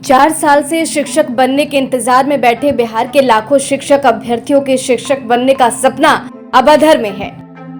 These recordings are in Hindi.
4 साल से शिक्षक बनने के इंतजार में बैठे बिहार के लाखों शिक्षक अभ्यर्थियों के शिक्षक बनने का सपना अब अधर में है।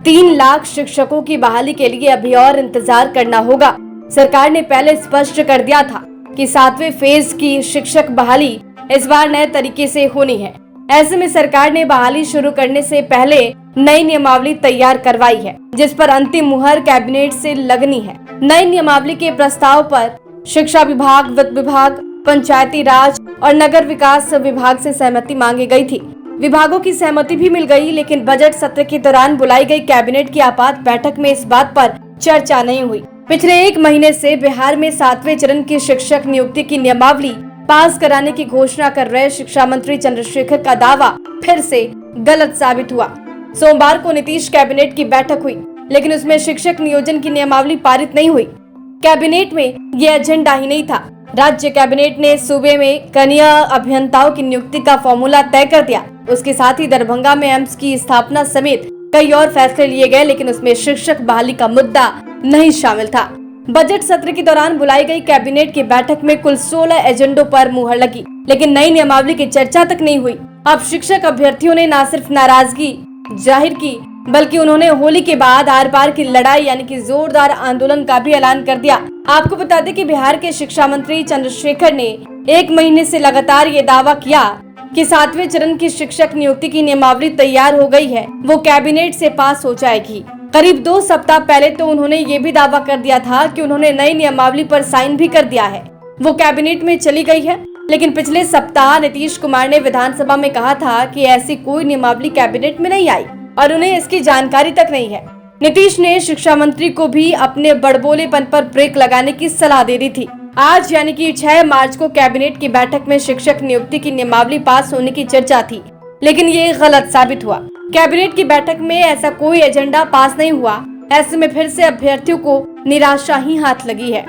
3 लाख शिक्षकों की बहाली के लिए अभी और इंतजार करना होगा। सरकार ने पहले स्पष्ट कर दिया था कि 7वें फेज की शिक्षक बहाली इस बार नए तरीके से होनी है। ऐसे में सरकार ने बहाली शुरू करने से पहले नई नियमावली तैयार करवाई है, जिस पर अंतिम मुहर कैबिनेट से लगनी है। नई नियमावली के प्रस्ताव पर शिक्षा विभाग, वित्त विभाग, पंचायती राज और नगर विकास विभाग से सहमति मांगी गई थी। विभागों की सहमति भी मिल गई, लेकिन बजट सत्र के दौरान बुलाई गई कैबिनेट की आपात बैठक में इस बात पर चर्चा नहीं हुई। पिछले 1 महीने से बिहार में 7वें चरण की शिक्षक नियुक्ति की नियमावली पास कराने की घोषणा कर रहे शिक्षा मंत्री चंद्रशेखर का दावा फिर से गलत साबित हुआ। सोमवार को नीतीश कैबिनेट की बैठक हुई, लेकिन उसमें शिक्षक नियोजन की नियमावली पारित नहीं हुई। कैबिनेट में ये एजेंडा ही नहीं था। राज्य कैबिनेट ने सूबे में कनीय अभियंताओं की नियुक्ति का फॉर्मूला तय कर दिया। उसके साथ ही दरभंगा में एम्स की स्थापना समेत कई और फैसले लिए गए, लेकिन उसमें शिक्षक बहाली का मुद्दा नहीं शामिल था। बजट सत्र के दौरान बुलाई गई कैबिनेट की बैठक में कुल 16 एजेंडों पर मुहर लगी, लेकिन नई नियमावली की चर्चा तक नहीं हुई। अब शिक्षक अभ्यर्थियों ने न सिर्फ नाराजगी जाहिर की, बल्कि उन्होंने होली के बाद आर पार की लड़ाई यानी कि जोरदार आंदोलन का भी ऐलान कर दिया। आपको बता दें कि बिहार के शिक्षा मंत्री चंद्रशेखर ने 1 महीने से लगातार ये दावा किया कि 7वें चरण की शिक्षक नियुक्ति की नियमावली तैयार हो गई है, वो कैबिनेट से पास हो जाएगी। करीब 2 सप्ताह पहले तो उन्होंने ये भी दावा कर दिया था कि उन्होंने नई नियमावली पर साइन भी कर दिया है, वो कैबिनेट में चली गई है। लेकिन पिछले सप्ताह नीतीश कुमार ने विधानसभा में कहा था कि ऐसी कोई नियमावली कैबिनेट में नहीं आई और उन्हें इसकी जानकारी तक नहीं है। नीतीश ने शिक्षा मंत्री को भी अपने बड़बोलेपन पर ब्रेक लगाने की सलाह दे दी थी। आज यानी कि 6 मार्च को कैबिनेट की बैठक में शिक्षक नियुक्ति की नियमावली पास होने की चर्चा थी, लेकिन ये गलत साबित हुआ। कैबिनेट की बैठक में ऐसा कोई एजेंडा पास नहीं हुआ। ऐसे में फिर से अभ्यर्थियों को निराशा ही हाथ लगी है।